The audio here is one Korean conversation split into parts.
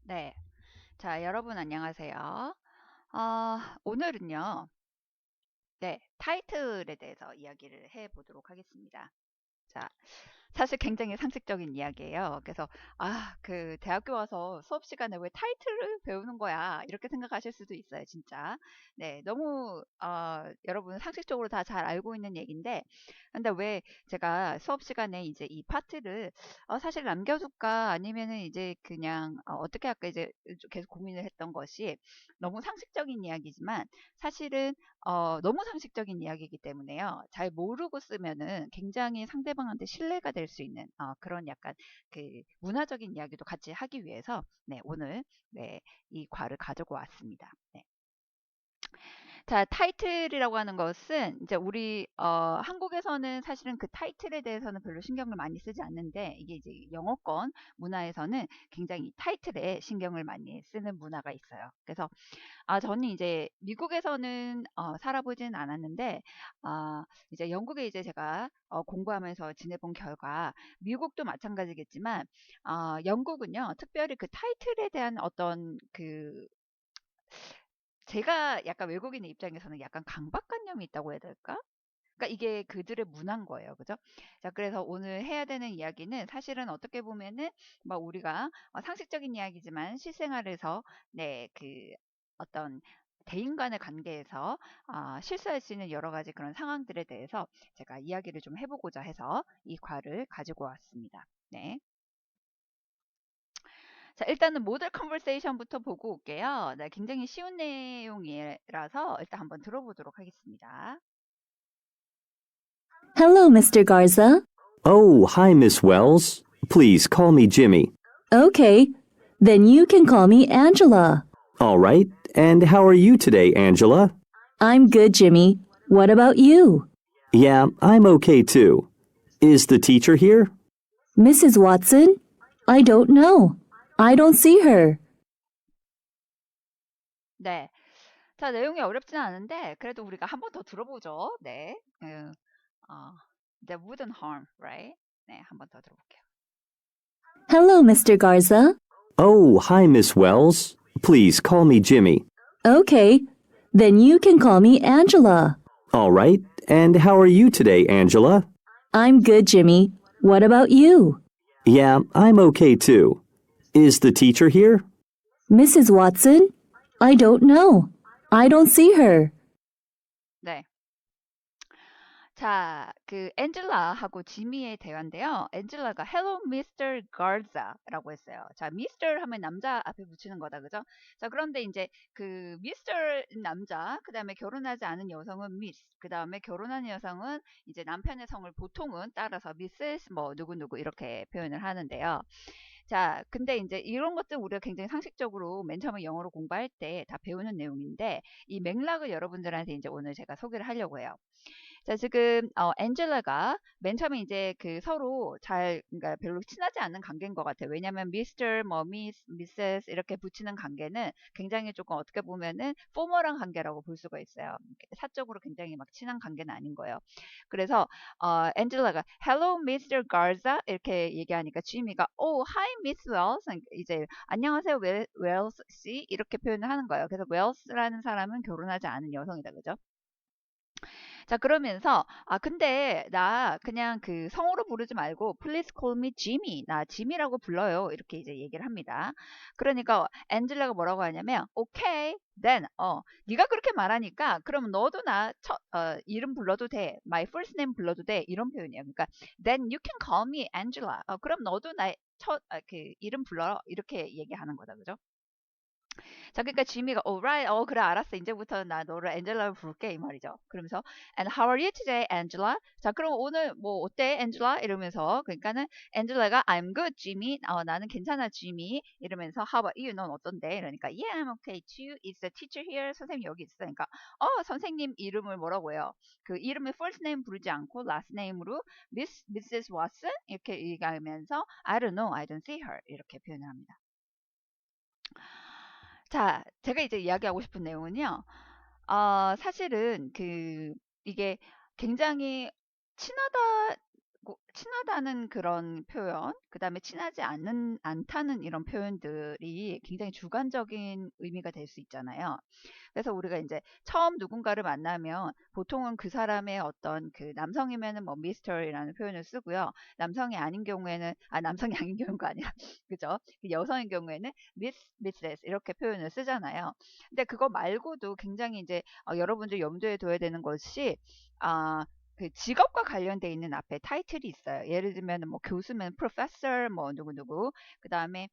네. 자, 여러분 안녕하세요. 오늘은요. 네, 타이틀에 대해서 이야기를 해 보도록 하겠습니다. 자, 사실 굉장히 상식적인 이야기예요. 그래서 그 대학교 와서 수업 시간에 왜 타이틀을 배우는 거야? 이렇게 생각하실 수도 있어요, 진짜. 네, 너무 여러분 상식적으로 다 잘 알고 있는 얘기인데, 근데 왜 제가 수업 시간에 이제 이 파트를 사실 남겨둘까 아니면은 이제 그냥 어떻게 할까 이제 계속 고민을 했던 것이 너무 상식적인 이야기지만 사실은 너무 상식적인 이야기이기 때문에요. 잘 모르고 쓰면은 굉장히 상대방한테 신뢰가 될 수 있는 그런 약간 그 문화적인 이야기도 같이 하기 위해서 네, 오늘 네, 이 과를 가지고 왔습니다. 네. 자, 타이틀이라고 하는 것은 이제 우리 한국에서는 사실은 그 타이틀에 대해서는 별로 신경을 많이 쓰지 않는데 이게 이제 영어권 문화에서는 굉장히 타이틀에 신경을 많이 쓰는 문화가 있어요. 그래서 저는 이제 미국에서는 살아보진 않았는데, 이제 영국에 이제 제가 공부하면서 지내본 결과, 미국도 마찬가지겠지만, 영국은요, 특별히 그 타이틀에 대한 어떤 제가 약간 외국인의 입장에서는 약간 강박관념이 있다고 해야 될까? 그러니까 이게 그들의 문화인 거예요. 그죠? 자, 그래서 오늘 해야 되는 이야기는 사실은 어떻게 보면은 막 우리가 상식적인 이야기지만 실생활에서 네, 어떤 대인 간의 관계에서 실수할 수 있는 여러 가지 그런 상황들에 대해서 제가 이야기를 좀 해보고자 해서 이 과를 가지고 왔습니다. 네. 자, 일단은 모델 컨버세이션부터 보고 올게요. 네, 굉장히 쉬운 내용이라서 일단 한번 들어보도록 하겠습니다. Hello, Mr. Garza. Oh, hi, Miss Wells. Please call me Jimmy. Okay, then you can call me Angela. All right. And how are you today, Angela? I'm good, Jimmy. What about you? Yeah, I'm okay too. Is the teacher here? Mrs. Watson? I don't know. I don't see her. 네. 자, 내용이 어렵진 않은데 그래도 우리가 한 번 더 들어보죠. 네. 어, The wouldn't harm, right? 네, 한 번 더 들어볼게요. Hello, Mr. Garza. Oh, hi, Miss Wells. Please call me Jimmy. Okay, then you can call me Angela. All right. And how are you today, Angela? I'm good, Jimmy. What about you? Yeah, I'm okay too. Is the teacher here? Mrs. Watson? I don't know. I don't see her. 네. 자, 그 엔젤라하고 지미의 대화인데요. 엔젤라가 Hello, Mr. Garza라고 했어요. 자, Mr. 하면 남자 앞에 붙이는 거다, 그죠? 자, 그런데 이제 그 Mr. 남자, 그 다음에 결혼하지 않은 여성은 Miss, 그 다음에 결혼한 여성은 이제 남편의 성을 보통은 따라서 Mrs. 뭐 누구누구 이렇게 표현을 하는데요. 자, 근데 이제 이런 것들 우리가 굉장히 상식적으로 맨 처음에 영어로 공부할 때 다 배우는 내용인데 이 맥락을 여러분들한테 이제 오늘 제가 소개를 하려고 해요. 자, 지금 엔젤라가 맨 처음에 이제 그 서로 그러니까 별로 친하지 않는 관계인 것 같아요. 왜냐하면 미스터, 뭐 미세스 이렇게 붙이는 관계는 굉장히 조금 어떻게 보면은 포멀한 관계라고 볼 수가 있어요. 사적으로 굉장히 막 친한 관계는 아닌 거예요. 그래서 엔젤라가 Hello, Mr. Garza 이렇게 얘기하니까 지미가 Oh, hi, Miss Wells 이제 안녕하세요, 웰스 씨 이렇게 표현을 하는 거예요. 그래서 웰스라는 사람은 결혼하지 않은 여성이다, 그죠? 자, 그러면서 근데 나 그냥 그 성으로 부르지 말고 please call me Jimmy. 나 지미라고 불러요. 이렇게 이제 얘기를 합니다. 그러니까 엔젤라가 뭐라고 하냐면 okay, then 네가 그렇게 말하니까 그럼 너도 나 이름 불러도 돼. My first name 불러도 돼. 이런 표현이에요. 그러니까 then you can call me Angela. 그럼 너도 나의 그 이름 불러. 이렇게 얘기하는 거다. 그죠? 자, 그러니까 지미가 alright, 그래 알았어. 이제부터 나 너를 엔젤라로 부를게 이 말이죠. 그러면서 and how are you today, Angela? 자, 그럼 오늘 뭐 어때, 엔젤라? 이러면서 그러니까는 엔젤라가 I'm good, Jimmy. 나는 괜찮아, 지미. 이러면서 how about you? 넌 어떤데? 이러니까 yeah, I'm okay too. Is the teacher here? 선생님 여기 있어. 그러니까 선생님 이름을 뭐라고 해요? 그 이름을 first name 부르지 않고 last name으로 Mrs. Watson 이렇게 얘기하면서 I don't know, I don't see her 이렇게 표현을 합니다. 자, 제가 이제 이야기하고 싶은 내용은요. 사실은 이게 굉장히 친하다, 친하다는 그런 표현, 그 다음에 친하지 않다는 이런 표현들이 굉장히 주관적인 의미가 될 수 있잖아요. 그래서 우리가 이제 처음 누군가를 만나면 보통은 그 사람의 어떤 그 남성이면은 뭐 미스터라는 표현을 쓰고요. 남성이 아닌 경우에는 남성이 아닌 경우가 아니라 그죠? 그 여성인 경우에는 미세스 이렇게 표현을 쓰잖아요. 근데 그거 말고도 굉장히 이제 여러분들 염두에 둬야 되는 것이 아, 그 직업과 관련돼 있는 앞에 타이틀이 있어요. 예를 들면 뭐 교수면 professor 뭐 누구누구 그다음에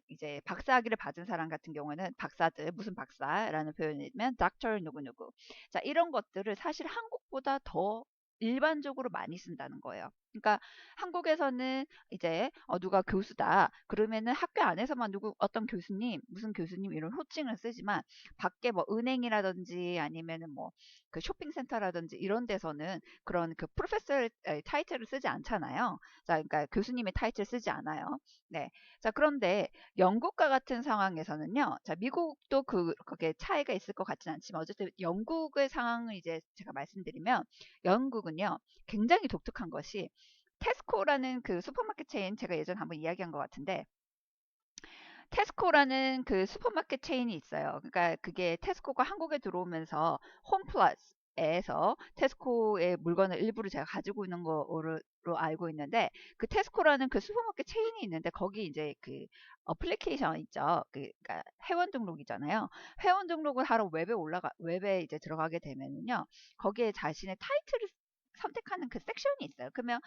이제 박사학위를 받은 사람 같은 경우는 박사들 무슨 박사라는 표현이면 doctor 누구누구. 자, 이런 것들을 사실 한국보다 더 일반적으로 많이 쓴다는 거예요. 그러니까 한국에서는 이제 누가 교수다 그러면은 학교 안에서만 누구 어떤 교수님 무슨 교수님 이런 호칭을 쓰지만 밖에 뭐 은행이라든지 아니면은 뭐 그 쇼핑센터라든지 이런 데서는 그런 그 프로페서 타이틀을 쓰지 않잖아요. 자, 그러니까 교수님의 타이틀 쓰지 않아요. 네. 자, 그런데 영국과 같은 상황에서는요. 자, 미국도 그게 차이가 있을 것 같지는 않지만 어쨌든 영국의 상황을 이제 제가 말씀드리면 영국은요. 굉장히 독특한 것이 테스코라는 그 슈퍼마켓 체인 제가 예전에 한번 이야기한 것 같은데 테스코라는 그 슈퍼마켓 체인이 있어요. 그러니까 그게 테스코가 한국에 들어오면서 홈플러스에서 테스코의 물건을 일부를 제가 가지고 있는 거로 알고 있는데 그 테스코라는 그 슈퍼마켓 체인이 있는데 거기 이제 그 어플리케이션 있죠. 그러니까 회원 등록이잖아요. 회원 등록을 하러 웹에 이제 들어가게 되면은요. 거기에 자신의 타이틀을 선택하는 그 섹션이 있어요. 그러면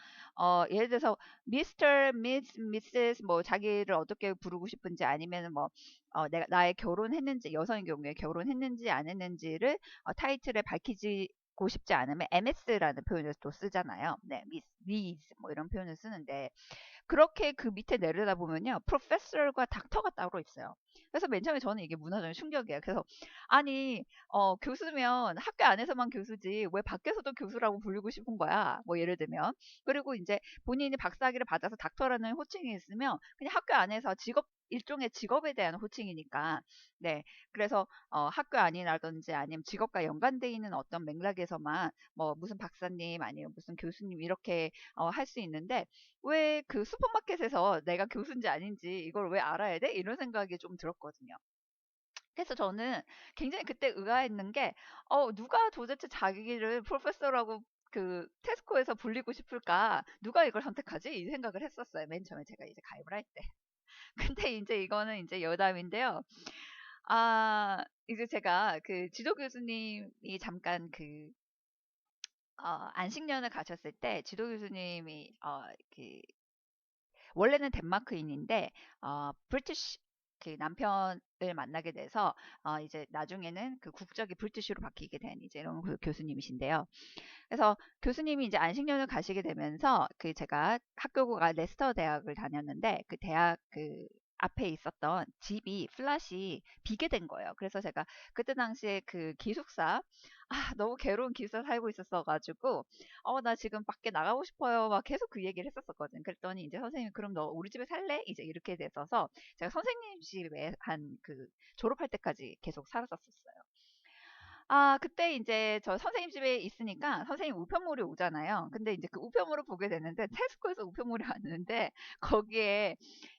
예를 들어서 미스터, 미세스 뭐 자기를 어떻게 부르고 싶은지 아니면 뭐 내가 나의 결혼했는지 여성의 경우에 결혼했는지 안 했는지를 타이틀에 밝히고 싶지 않으면 MS라는 표현을 또 쓰잖아요. 네, 미스 뭐 이런 표현을 쓰는데 그렇게 그 밑에 내려다보면요. 프로페서과 닥터가 따로 있어요. 그래서 맨 처음에 저는 이게 문화적인 충격이에요. 그래서 아니 교수면 학교 안에서만 교수지 왜 밖에서도 교수라고 부르고 싶은 거야? 뭐 예를 들면 그리고 이제 본인이 박사학위를 받아서 닥터라는 호칭이 있으면 그냥 학교 안에서 일종의 직업에 대한 호칭이니까 네 그래서 학교 아니라든지 아니면 직업과 연관돼 있는 어떤 맥락에서만 뭐 무슨 박사님 아니면 무슨 교수님 이렇게 할 수 있는데 왜 그 슈퍼마켓에서 내가 교수인지 아닌지 이걸 왜 알아야 돼? 이런 생각이 좀 들었거든요. 그래서 저는 굉장히 그때 의아했는 게, 누가 도대체 자기를 프로페서라고 그 테스코에서 불리고 싶을까? 누가 이걸 선택하지? 이 생각을 했었어요. 맨 처음에 제가 이제 가입을 할 때. 근데 이제 이거는 이제 여담인데요. 이제 제가 그 지도 교수님이 잠깐 안식년을 가셨을 때 지도 교수님이 그 원래는 덴마크인인데 브리티시 그 남편을 만나게 돼서 이제 나중에는 그 국적이 브리티시로 바뀌게 된 이제 이런 교수님이신데요. 그래서 교수님이 이제 안식년을 가시게 되면서 그 제가 학교가 레스터 대학을 다녔는데 그 대학 그 앞에 있었던 집이 플랫이 비게 된 거예요. 그래서 제가 그때 당시에 그 기숙사 너무 괴로운 기숙사 살고 있었어가지고 나 지금 밖에 나가고 싶어요. 막 계속 그 얘기를 했었거든. 그랬더니 이제 선생님이 그럼 너 우리 집에 살래? 이제 이렇게 돼서서 제가 선생님 집에 한 그 졸업할 때까지 계속 살았었어요. 그때 이제 저 선생님 집에 있으니까 선생님 우편물이 오잖아요. 근데 이제 그 우편물을 보게 되는데 테스코에서 우편물이 왔는데 거기에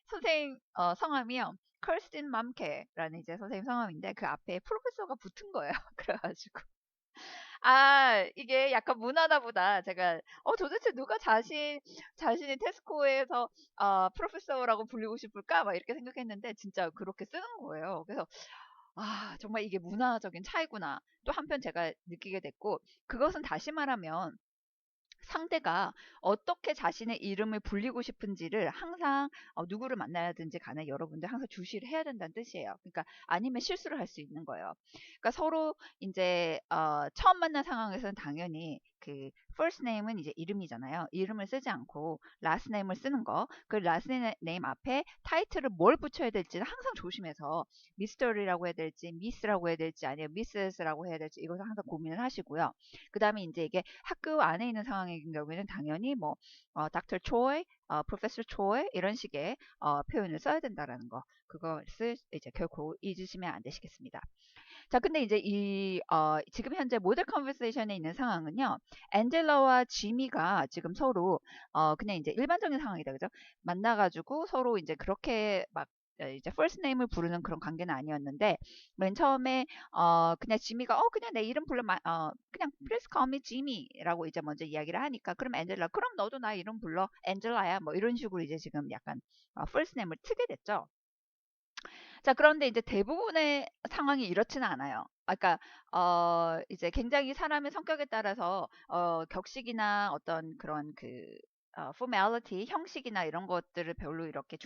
선생님 성함이요. 컬스틴 맘케라는 이제 선생님 성함인데 그 앞에 프로페서가 붙은 거예요. 그래가지고 이게 약간 문화다 보다. 제가 도대체 누가 자신이 테스코에서 프로페서라고 불리고 싶을까? 막 이렇게 생각했는데 진짜 그렇게 쓰는 거예요. 그래서 정말 이게 문화적인 차이구나. 또 한편 제가 느끼게 됐고, 그것은 다시 말하면 상대가 어떻게 자신의 이름을 불리고 싶은지를 항상 누구를 만나야든지 간에 여러분들 항상 주시를 해야 된다는 뜻이에요. 그러니까 아니면 실수를 할 수 있는 거예요. 그러니까 서로 이제 처음 만난 상황에서는 당연히 그 first name은 이제 이름이잖아요. 이름을 쓰지 않고 last name을 쓰는 거. 그 last name 앞에 타이틀을 뭘 붙여야 될지는 항상 조심해서 미스터리라고 해야 될지 미스라고 해야 될지 아니면 미스라고 해야 될지 이것을 항상 고민을 하시고요. 그 다음에 이제 이게 학교 안에 있는 상황인 경우에는 당연히 뭐 Dr. Choi, Professor Choi 이런 식의 표현을 써야 된다라는 거 그것을 이제 결코 잊으시면 안 되시겠습니다. 자, 근데 이제 지금 현재 모델 컨버세이션에 있는 상황은요, 앤젤라와 지미가 지금 서로, 그냥 이제 일반적인 상황이다. 그죠? 만나가지고 서로 이제 그렇게 막, 이제 first name을 부르는 그런 관계는 아니었는데, 맨 처음에, 그냥 지미가, 그냥 내 이름 그냥 please call me Jimmy라고 이제 먼저 이야기를 하니까, 그럼 앤젤라, 그럼 너도 나 이름 불러. 앤젤라야. 뭐 이런 식으로 이제 지금 약간, first name을 트게 됐죠. 자, 그런데 이제 대부분의 상황이 이렇지는 않아요. 그러니까 이제 굉장히 사람의 성격에 따라서 격식이나 어떤 그런 formality, 형식이나 이런 것들을 별로 이렇게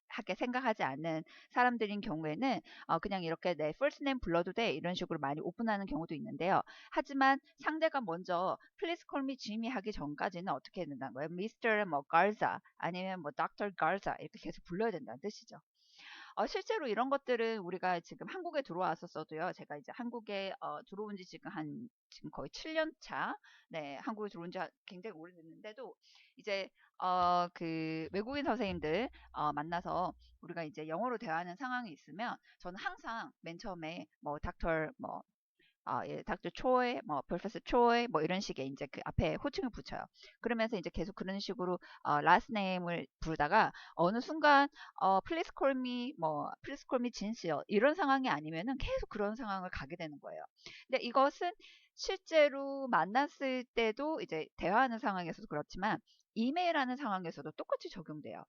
하게 생각하지 않는 사람들인 경우에는 그냥 이렇게 내 first name 불러도 돼 이런 식으로 많이 오픈하는 경우도 있는데요. 하지만 상대가 먼저 please call me Jimmy 하기 전까지는 어떻게 해야 된다는 거예요? Mr. 뭐 Garza 아니면 뭐 Dr. Garza 이렇게 계속 불러야 된다는 뜻이죠. 실제로 이런 것들은 우리가 지금 한국에 들어왔었어도요. 제가 이제 한국에 들어온 지 지금 거의 7년 차. 네, 한국에 들어온 지 굉장히 오래됐는데도 이제 그 외국인 선생님들 만나서 우리가 이제 영어로 대화하는 상황이 있으면 저는 항상 맨 처음에 뭐 닥터 뭐 예, 닥터 초이, 뭐 프로페서 초이, 뭐 이런 식의 이제 그 앞에 호칭을 붙여요. 그러면서 이제 계속 그런 식으로 last name을 부르다가 어느 순간 please call me, 뭐 please call me 진시요 이런 상황이 아니면은 계속 그런 상황을 가게 되는 거예요. 근데 이것은 실제로 만났을 때도 이제 대화하는 상황에서도 그렇지만 이메일하는 상황에서도 똑같이 적용돼요.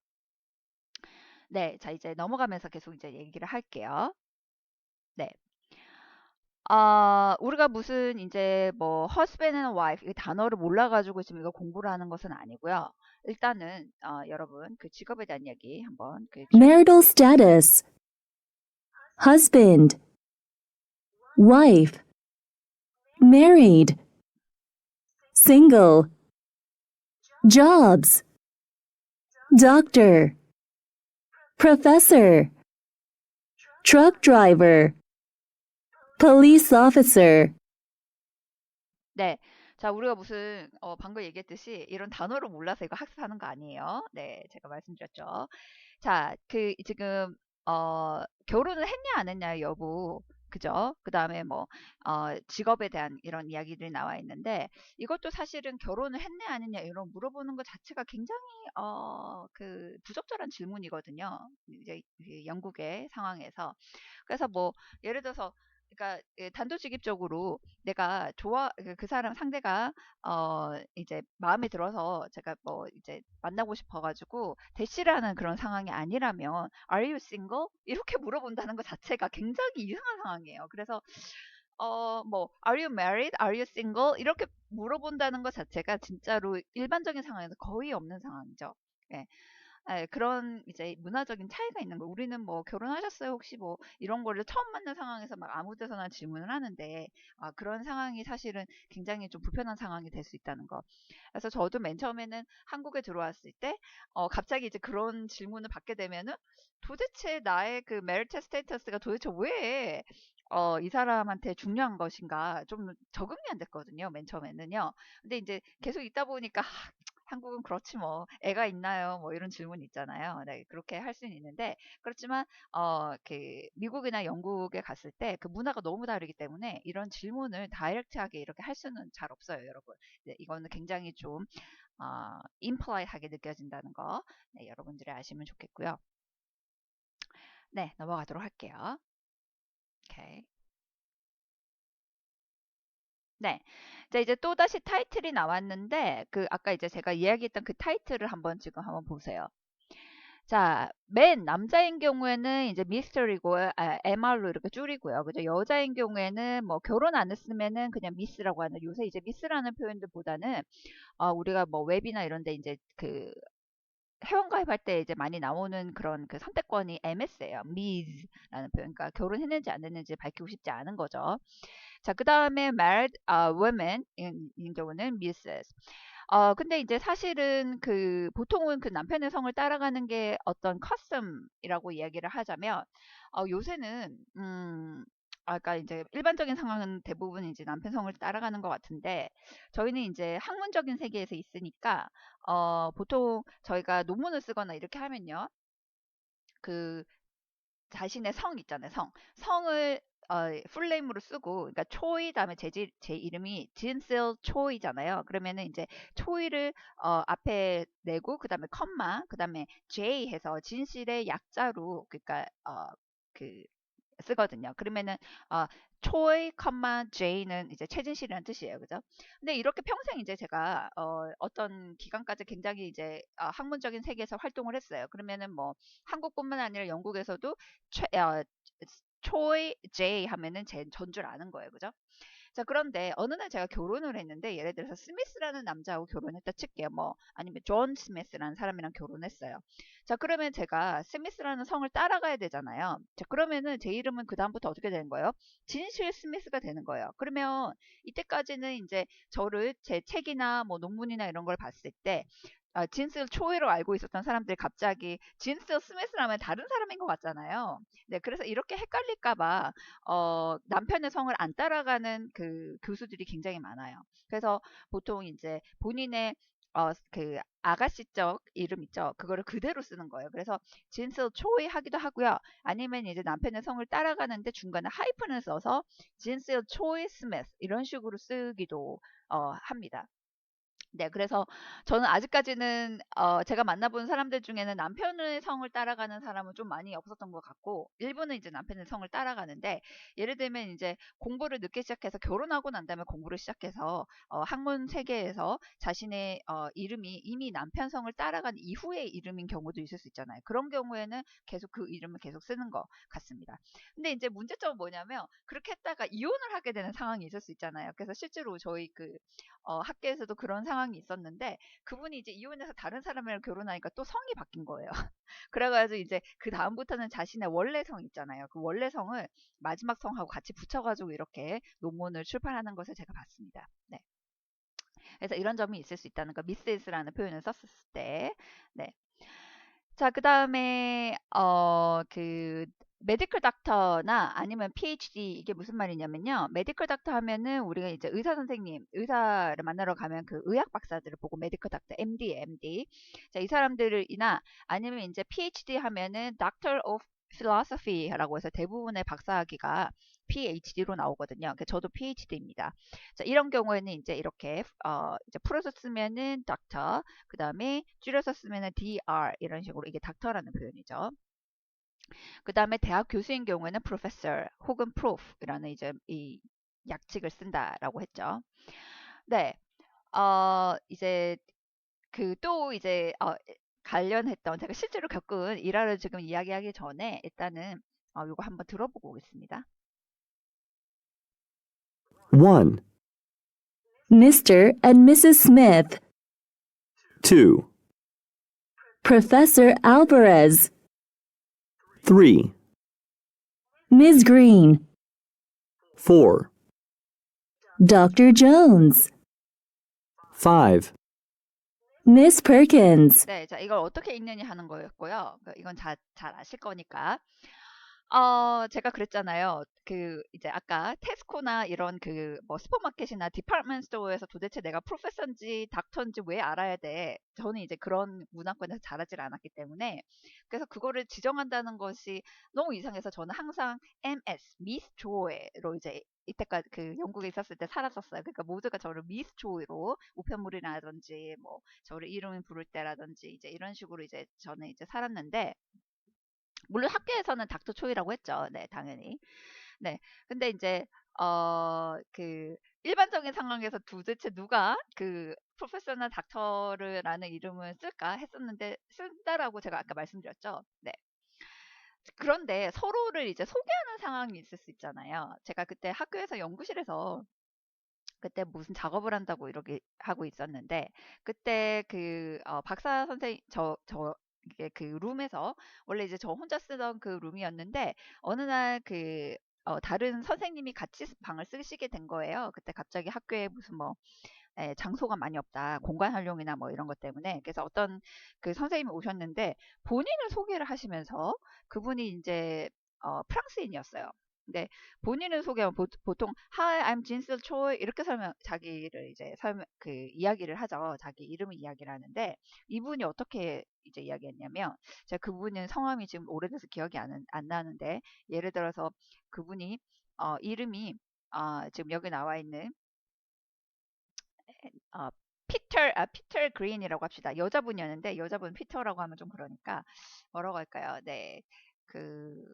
네, 자 이제 넘어가면서 계속 이제 얘기를 할게요. 네. 우리가 무슨 이제 뭐 husband and wife 이 단어를 몰라가지고 지금 이거 공부를 하는 것은 아니고요. 일단은 여러분 그 직업에 대한 이야기 한번 Marital status. Husband. Wife. Married. Single. Jobs. Doctor. Professor. Truck driver. Police officer. 네. 자, 우리가 무슨 방금 얘기했듯이 이런 단어를 몰라서 이거 학습하는 거 아니에요. 네, 제가 말씀드렸죠. 자, 지금 결혼을 했냐 안 했냐 여부 그죠? 그 다음에 뭐 직업에 대한 이런 이야기들이 나와 있는데 이것도 사실은 결혼을 했냐 안 했냐 이런 물어보는 것 자체가 굉장히 부적절한 질문이거든요. 이제 이 영국의 상황에서 그래서 뭐 예를 들어서 그러니까 단도직입적으로 내가 그 사람 상대가 이제 마음에 들어서 제가 뭐 이제 만나고 싶어가지고 대시를 하는 그런 상황이 아니라면 Are you single? 이렇게 물어본다는 것 자체가 굉장히 이상한 상황이에요. 그래서 뭐 Are you married? Are you single? 이렇게 물어본다는 것 자체가 진짜로 일반적인 상황에서 거의 없는 상황이죠. 예. 예, 그런 이제 문화적인 차이가 있는 거예요. 우리는 뭐 결혼하셨어요? 혹시 뭐 이런 거를 처음 만난 상황에서 막 아무 데서나 질문을 하는데 그런 상황이 사실은 굉장히 좀 불편한 상황이 될 수 있다는 거. 그래서 저도 맨 처음에는 한국에 들어왔을 때 갑자기 이제 그런 질문을 받게 되면은 도대체 나의 그 메리트 스테이터스가 도대체 왜 이 사람한테 중요한 것인가 좀 적응이 안 됐거든요. 맨 처음에는요. 근데 이제 계속 있다 보니까 한국은 그렇지 뭐 애가 있나요? 뭐 이런 질문 있잖아요. 네, 그렇게 할 수는 있는데 그렇지만 미국이나 영국에 갔을 때 그 문화가 너무 다르기 때문에 이런 질문을 다이렉트하게 이렇게 할 수는 잘 없어요, 여러분. 네, 이거는 굉장히 좀 impolite하게 느껴진다는 거 네, 여러분들이 아시면 좋겠고요. 네, 넘어가도록 할게요. 오케이. 네. 자, 이제 또다시 타이틀이 나왔는데, 아까 이제 제가 이야기했던 그 타이틀을 지금 한번 보세요. 자, 맨 남자인 경우에는 이제 미스터리고, MR로 이렇게 줄이고요. 그죠? 여자인 경우에는 뭐 결혼 안 했으면은 그냥 미스라고 하는, 요새 이제 미스라는 표현들보다는, 우리가 뭐 웹이나 이런 데 이제 회원가입할 때 이제 많이 나오는 그런 그 선택권이 MS예요. Ms라는 표현. 그러니까 결혼했는지 안 했는지 밝히고 싶지 않은 거죠. 자, 그 다음에 married women인 경우는 Mrs. 근데 이제 사실은 보통은 그 남편의 성을 따라가는 게 어떤 custom이라고 이야기를 하자면, 요새는, 아까 이제 일반적인 상황은 대부분 이제 남편 성을 따라가는 것 같은데, 저희는 이제 학문적인 세계에서 있으니까, 보통 저희가 논문을 쓰거나 이렇게 하면요, 그 자신의 성 있잖아요, 성. 성을 풀네임으로 쓰고, 그러니까 초이 다음에 제 이름이 진실 초이잖아요. 그러면은 이제 초이를 앞에 내고 그다음에 컴마 그다음에 J 해서 진실의 약자로 그러니까 그 쓰거든요. 그러면은 초이, J는 이제 최진실이라는 뜻이에요. 그죠? 근데 이렇게 평생 이제 제가 어떤 기간까지 굉장히 이제 학문적인 세계에서 활동을 했어요. 그러면은 뭐 한국뿐만 아니라 영국에서도 초이 J 하면은 제 전 줄 아는 거예요. 그죠? 자, 그런데 어느 날 제가 결혼을 했는데 예를 들어서 스미스라는 남자하고 결혼했다 칠게요. 뭐 아니면 존 스미스라는 사람이랑 결혼했어요. 자, 그러면 제가 스미스라는 성을 따라가야 되잖아요. 자, 그러면은 제 이름은 그다음부터 어떻게 되는 거예요? 진실 스미스가 되는 거예요. 그러면 이때까지는 이제 저를 제 책이나 뭐 논문이나 이런 걸 봤을 때 진스 초이로 알고 있었던 사람들이 갑자기 진스 스미스라면 다른 사람인 것 같잖아요. 네, 그래서 이렇게 헷갈릴까봐 남편의 성을 안 따라가는 그 교수들이 굉장히 많아요. 그래서 보통 이제 본인의 그 아가씨적 이름 있죠. 그거를 그대로 쓰는 거예요. 그래서 진스 초이 하기도 하고요. 아니면 이제 남편의 성을 따라가는데 중간에 하이픈을 써서 진스 초이 스미스 이런 식으로 쓰기도 합니다. 네, 그래서 저는 아직까지는 제가 만나본 사람들 중에는 남편의 성을 따라가는 사람은 좀 많이 없었던 것 같고, 일부는 이제 남편의 성을 따라가는데, 예를 들면 이제 공부를 늦게 시작해서 결혼하고 난 다음에 공부를 시작해서 학문 세계에서 자신의 이름이 이미 남편 성을 따라간 이후의 이름인 경우도 있을 수 있잖아요. 그런 경우에는 계속 그 이름을 계속 쓰는 것 같습니다. 근데 이제 문제점은 뭐냐면 그렇게 했다가 이혼을 하게 되는 상황이 있을 수 있잖아요. 그래서 실제로 저희 그 학교에서도 그런 상황이 있었는데 그분이 이제 이혼해서 다른 사람이랑 결혼하니까 또 성이 바뀐 거예요. 그래가지고 이제 그 다음부터는 자신의 원래 성 있잖아요. 그 원래 성을 마지막 성하고 같이 붙여가지고 이렇게 논문을 출판하는 것을 제가 봤습니다. 네. 그래서 이런 점이 있을 수 있다는 거, 미스스라는 표현을 썼을 때. 네. 자, 그 다음에 그 메디컬 닥터나 아니면 PhD 이게 무슨 말이냐면요. 메디컬 닥터 하면은 우리가 이제 의사 선생님, 의사를 만나러 가면 그 의학 박사들을 보고 메디컬 닥터, MD. 자, 이 사람들이나 아니면 이제 PhD 하면은 Doctor of Philosophy라고 해서 대부분의 박사학위가 PhD로 나오거든요. 저도 PhD입니다. 자, 이런 경우에는 이제 이렇게 이제 풀어서 쓰면은 닥터, 그 다음에 줄여서 쓰면은 DR 이런 식으로 이게 닥터라는 표현이죠. 그 다음에 대학 교수인 경우에는 professor 혹은 prof이라는 이제 이 약칙을 쓴다라고 했죠. 네, 이제 그 또 이제 관련했던 제가 실제로 겪은 일화를 지금 이야기하기 전에 일단은 이거 한번 들어보고 오겠습니다. 1, Mr. and Mrs. Smith, 2, Professor Alvarez, 3, Ms. Green, 4, Dr. Jones, 5, Miss Perkins. 네, 자, 이걸 어떻게 읽느냐 하는 거였고요. 이건 잘 아실 거니까. 제가 그랬잖아요. 그 이제 아까 테스코나 이런 그 뭐 슈퍼마켓이나 디파트먼트 스토어에서 도대체 내가 프로페서인지 닥터인지 왜 알아야 돼? 저는 이제 그런 문화권에서 자라질 않았기 때문에 그래서 그거를 지정한다는 것이 너무 이상해서 저는 항상 MS, 미스 조이로 이제 이때까지 그 영국에 있었을 때 살았었어요. 그러니까 모두가 저를 미스 조이로 우편물이라든지 뭐 저를 이름 부를 때라든지 이제 이런 식으로 이제 저는 이제 살았는데 물론 학교에서는 닥터 초이라고 했죠. 네, 당연히. 네. 근데 이제 그 일반적인 상황에서 도대체 누가 그 프로페서나 닥터르라는 이름을 쓸까 했었는데 쓴다라고 제가 아까 말씀드렸죠. 네. 그런데 서로를 이제 소개하는 상황이 있을 수 있잖아요. 제가 그때 학교에서 연구실에서 그때 무슨 작업을 한다고 이렇게 하고 있었는데 그때 그 박사 선생님 저 이게 그 룸에서 원래 이제 저 혼자 쓰던 그 룸이었는데 어느 날 그 다른 선생님이 같이 방을 쓰시게 된 거예요. 그때 갑자기 학교에 무슨 뭐 장소가 많이 없다. 공간 활용이나 뭐 이런 것 때문에. 그래서 어떤 그 선생님이 오셨는데 본인을 소개를 하시면서 그분이 이제 프랑스인이었어요. 네, 본인을 소개하면 보통 Hi, I'm 진슬 초이 이렇게 설명 자기를 이제 설명 그 이야기를 하죠. 자기 이름을 이야기를 하는데 이분이 어떻게 이제 이야기했냐면 제가 그분은 성함이 지금 오래돼서 기억이 안 나는데 예를 들어서 그분이 이름이 지금 여기 나와 있는 어, 피터 그린이라고 합시다. 여자분이었는데 여자분 피터라고 하면 좀 그러니까 뭐라고 할까요? 네, 그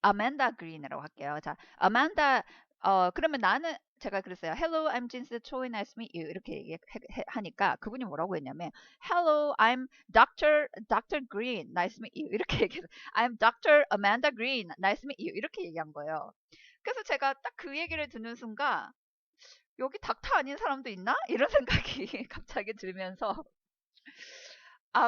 아만다 그린이라고 할게요. 자, 아만다 그러면 나는 제가 그랬어요. Hello, I'm Jin's Choi, nice to meet you. 이렇게 하니까 그분이 뭐라고 했냐면 Hello, I'm Dr. Green, nice to meet you. 이렇게 얘기해서 I'm Dr. Amanda Green, nice to meet you. 이렇게 얘기한 거예요. 그래서 제가 딱 그 얘기를 듣는 순간 여기 닥터 아닌 사람도 있나? 이런 생각이 갑자기 들면서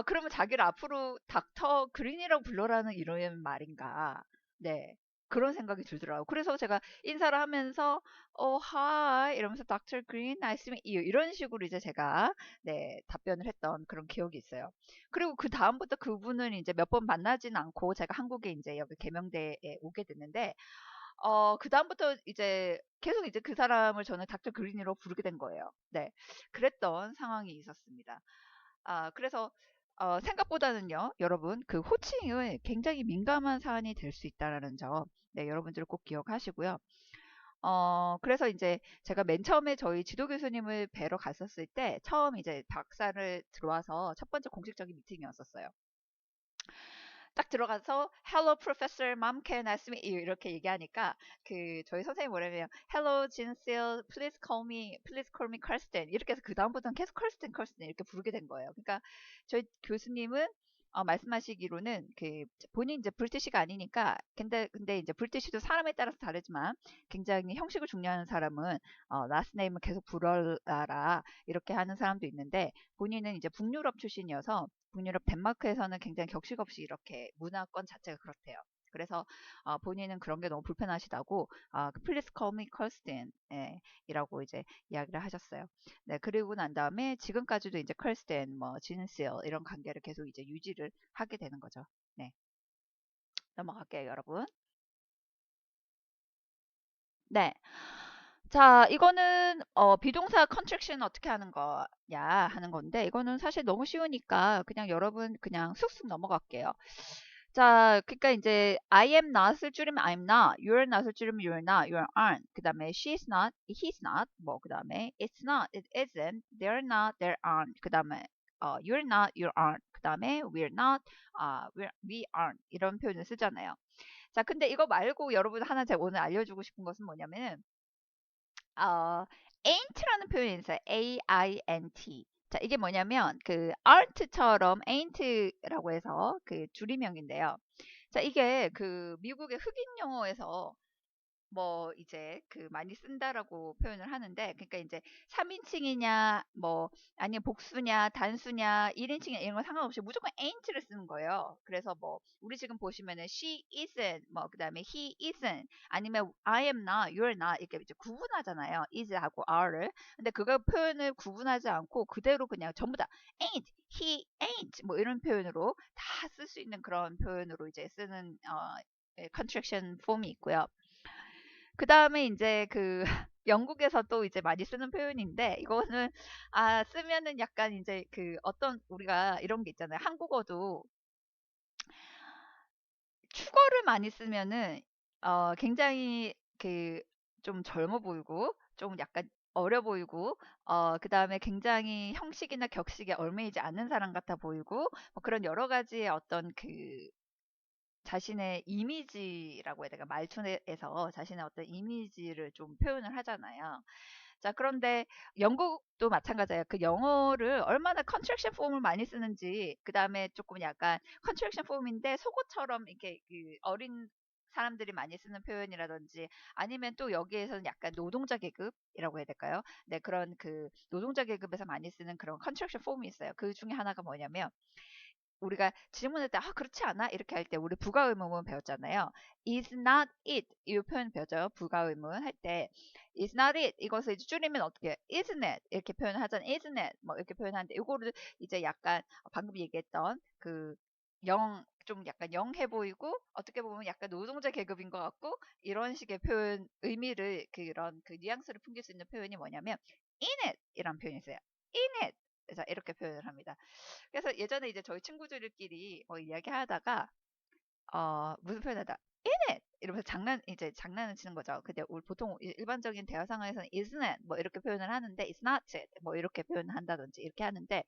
그러면 자기를 앞으로 닥터 그린이라고 불러라는 이런 말인가? 네. 그런 생각이 들더라고요. 그래서 제가 인사를 하면서 hi 이러면서 닥터 그린 nice to meet you 이런 식으로 이제 제가 네, 답변을 했던 그런 기억이 있어요. 그리고 그 다음부터 그분은 이제 몇 번 만나진 않고 제가 한국에 이제 여기 계명대에 오게 됐는데 그 다음부터 이제 계속 이제 그 사람을 저는 닥터 그린으로 부르게 된 거예요. 네. 그랬던 상황이 있었습니다. 그래서 생각보다는요, 여러분, 그 호칭은 굉장히 민감한 사안이 될 수 있다라는 점, 네, 여러분들 꼭 기억하시고요. 그래서 이제 제가 맨 처음에 저희 지도 교수님을 뵈러 갔었을 때, 처음 이제 박사를 들어와서 첫 번째 공식적인 미팅이었었어요. 딱 들어가서 Hello Professor Mom can I meet you 이렇게 얘기하니까 그 저희 선생님이 뭐냐면 Hello Jinsil please call me Kirsten 이렇게 해서 그 다음부터는 계속 Kirsten 이렇게 부르게 된 거예요. 그러니까 저희 교수님은 말씀하시기로는 그 본인 이제 브리티시가 아니니까 근데 이제 브리티시도 사람에 따라서 다르지만 굉장히 형식을 중요하는 사람은 last name을 계속 불러라 이렇게 하는 사람도 있는데 본인은 이제 북유럽 출신이어서 북유럽 덴마크에서는 굉장히 격식 없이 이렇게 문화권 자체가 그렇대요. 그래서 본인은 그런 게 너무 불편하시다고 Please call me Kirsten 이라고 이제 이야기를 하셨어요. 네, 그리고 난 다음에 지금까지도 이제 Kirsten, 뭐 진실 이런 관계를 계속 이제 유지를 하게 되는 거죠. 네, 넘어갈게요, 여러분. 네. 자, 이거는 비동사 컨트랙션 어떻게 하는 거냐 하는 건데 이거는 사실 너무 쉬우니까 그냥 여러분 그냥 쑥쑥 넘어갈게요. 자, 그러니까 이제 I am not을 줄이면 I'm not, you're not을 줄이면 you're not, you aren't. 그다음에 she's not, he's not. 뭐 그다음에 it's not, it isn't, they're not, there aren't. 그다음에 you're not, you aren't. 그다음에 we're not, we aren't. 이런 표현을 쓰잖아요. 자, 근데 이거 말고 여러분 하나 제가 오늘 알려주고 싶은 것은 뭐냐면은 ain't라는 표현이 있어요. A-I-N-T. 자, 이게 뭐냐면 그 aren't처럼 ain't라고 해서 그 줄임명인데요. 자, 이게 그 미국의 흑인 영어에서 뭐 이제 그 많이 쓴다라고 표현을 하는데 그러니까 이제 3인칭이냐 뭐 아니면 복수냐 단수냐 1인칭이냐 이런 거 상관없이 무조건 ain't를 쓰는 거예요. 그래서 뭐 우리 지금 보시면은 she isn't 뭐 그다음에 he isn't 아니면 I am not, you're not 이렇게 이제 구분하잖아요. is하고 are를. 근데 그거 표현을 구분하지 않고 그대로 그냥 전부 다 ain't, he ain't 뭐 이런 표현으로 다 쓸 수 있는 그런 표현으로 이제 쓰는 컨트랙션 폼이 있고요. 그 다음에 이제 그 영국에서 또 이제 많이 쓰는 표현인데 이거는 쓰면은 약간 이제 그 어떤 우리가 이런 게 있잖아요. 한국어도 축어를 많이 쓰면은 굉장히 그 좀 젊어 보이고 좀 약간 어려 보이고 그다음에 굉장히 형식이나 격식에 얽매이지 않는 사람 같아 보이고 뭐 그런 여러 가지의 어떤 그 자신의 이미지라고 해야 될까? 말투에서 자신의 어떤 이미지를 좀 표현을 하잖아요. 자, 그런데 영국도 마찬가지예요. 그 영어를 얼마나 컨트랙션 폼을 많이 쓰는지, 그 다음에 조금 약간 컨트랙션 폼인데 속어처럼 이렇게 그 어린 사람들이 많이 쓰는 표현이라든지 아니면 또 여기에서는 약간 노동자 계급이라고 해야 될까요? 네, 그런 그 노동자 계급에서 많이 쓰는 그런 컨트랙션 폼이 있어요. 그 중에 하나가 뭐냐면 우리가 질문할 때 그렇지 않아? 이렇게 할 때 우리 부가 의문문 배웠잖아요. is not it 이 표현 배웠죠. 부가 의문 할 때 is not it 이것을 이제 줄이면 어떻게 isn't it 이렇게 표현을 하잖아요. isn't it 뭐 이렇게 표현하는데 이거를 이제 약간 방금 얘기했던 그 좀 약간 영해 보이고 어떻게 보면 약간 노동자 계급인 것 같고 이런 식의 표현 의미를 그런 그 뉘앙스를 풍길 수 있는 표현이 뭐냐면 in it 이란 표현이 있어요. in it. 그래서 이렇게 표현을 합니다. 그래서 예전에 이제 저희 친구들끼리 뭐 이야기하다가 무슨 표현하다 in it 이러면서 이제 장난을 치는 거죠. 근데 우리 보통 일반적인 대화 상황에서는 isn't it 뭐 이렇게 표현을 하는데 it's not it 뭐 이렇게 표현을 한다든지 이렇게 하는데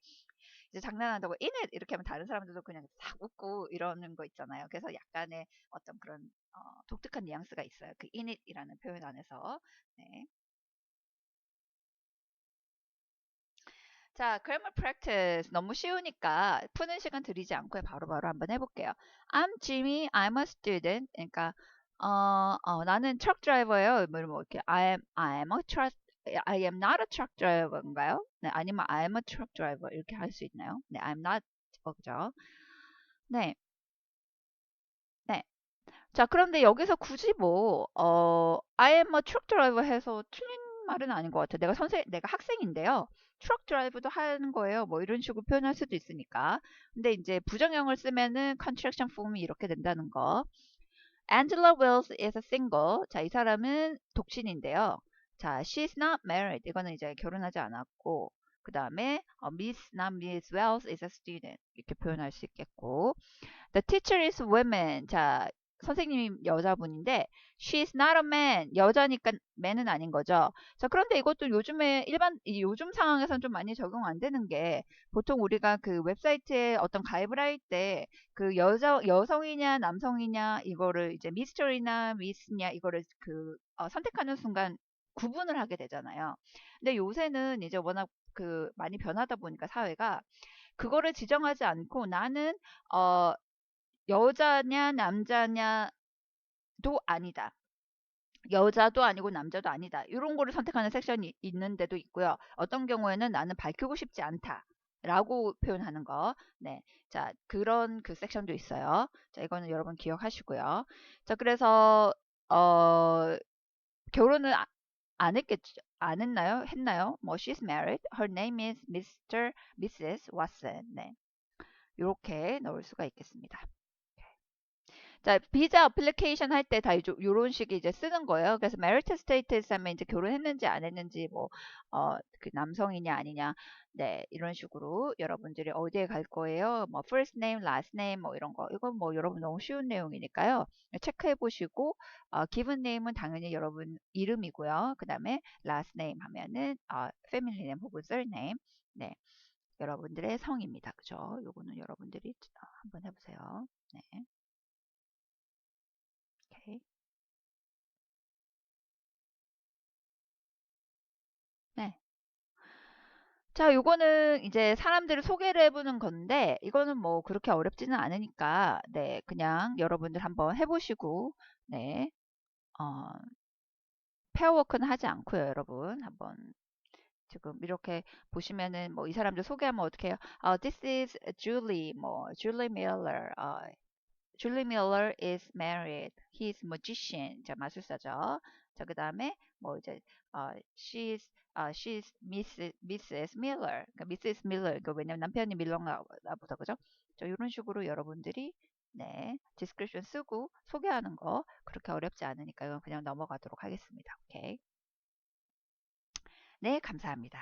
이제 장난한다고 in it 이렇게 하면 다른 사람들도 그냥 싹 웃고 이러는 거 있잖아요. 그래서 약간의 어떤 그런 독특한 뉘앙스가 있어요. 그 in it이라는 표현 안에서. 네. 자, grammar practice 너무 쉬우니까 푸는 시간 들이지 않고 바로바로 한번 해볼게요. I'm Jimmy, I'm a student. 그러니까 나는 트럭 드라이버예요. 뭐 이렇게 I am not a truck driver인가요? 네, 아니면 I am a truck driver 이렇게 할 수 있나요? 네, I'm not 그죠? 네, 네. 자, 그런데 여기서 굳이 I am a truck driver 해서 틀린 말은 아닌 것 같아요. 내가 학생인데요. 트럭 드라이브도 하는 거예요. 뭐 이런 식으로 표현할 수도 있으니까. 근데 이제 부정형을 쓰면은 contraction form이 이렇게 된다는 거. Angela Wells is a single. 자, 이 사람은 독신인데요. 자, she's not married. 이거는 이제 결혼하지 않았고. 그 다음에 not Miss Wells is a student. 이렇게 표현할 수 있겠고. The teacher is woman. 자, 선생님이 여자분인데 she's not a man. 여자니까 man은 아닌 거죠. 자, 그런데 이것도 요즘 상황에서는 좀 많이 적용 안 되는 게 보통 우리가 그 웹사이트에 어떤 가입을 할 때 그 여성이냐 남성이냐 이거를 이제 미스터리나 미스냐 이거를 선택하는 순간 구분을 하게 되잖아요. 근데 요새는 이제 워낙 많이 변하다 보니까 사회가 그거를 지정하지 않고 나는 여자냐 남자냐도 아니다. 여자도 아니고 남자도 아니다. 이런 거를 선택하는 섹션이 있는 데도 있고요. 어떤 경우에는 나는 밝히고 싶지 않다. 라고 표현하는 거. 네. 자, 그런 그 섹션도 있어요. 자, 이거는 여러분 기억하시고요. 자, 그래서, 결혼을 안 했겠죠? 안 했나요? 했나요? 뭐, she's married. Her name is Mrs. Watson. 네. 이렇게 넣을 수가 있겠습니다. 자, 비자 어플리케이션 할 때 다 요런 식의 이제 쓰는 거예요. 그래서 marital status 하면 이제 결혼했는지 안 했는지 그 남성이냐 아니냐. 네, 이런 식으로 여러분들이 어디에 갈 거예요. 뭐 first name, last name 뭐 이런 거. 이건 뭐 여러분 너무 쉬운 내용이니까요. 체크해 보시고 given name은 당연히 여러분 이름이고요. 그다음에 last name 하면은 family name 혹은 surname. 네. 여러분들의 성입니다. 그죠? 요거는 여러분들이 한번 해보세요. 네. 오케이. 네. 자, 요거는 이제 사람들을 소개를 해보는 건데, 이거는 뭐 그렇게 어렵지는 않으니까, 네, 그냥 여러분들 한번 해보시고, 네, 어, 페어워크는 하지 않고요, 여러분. 한번 지금 이렇게 보시면은 뭐 이 사람들 소개하면 어떻게 해요? This is Julie, Julie Miller. Julie Miller is married. He is magician. 자, 마술사죠. 자, 그 다음에 뭐 이제 she's Mrs. Miller. 그러니까 Mrs. Miller. 그 왜냐면 남편이 밀런가 보다 그죠? 자, 이런 식으로 여러분들이 네, 디스크립션 쓰고 소개하는 거 그렇게 어렵지 않으니까 이건 그냥 넘어가도록 하겠습니다. 오케이. 네, 감사합니다.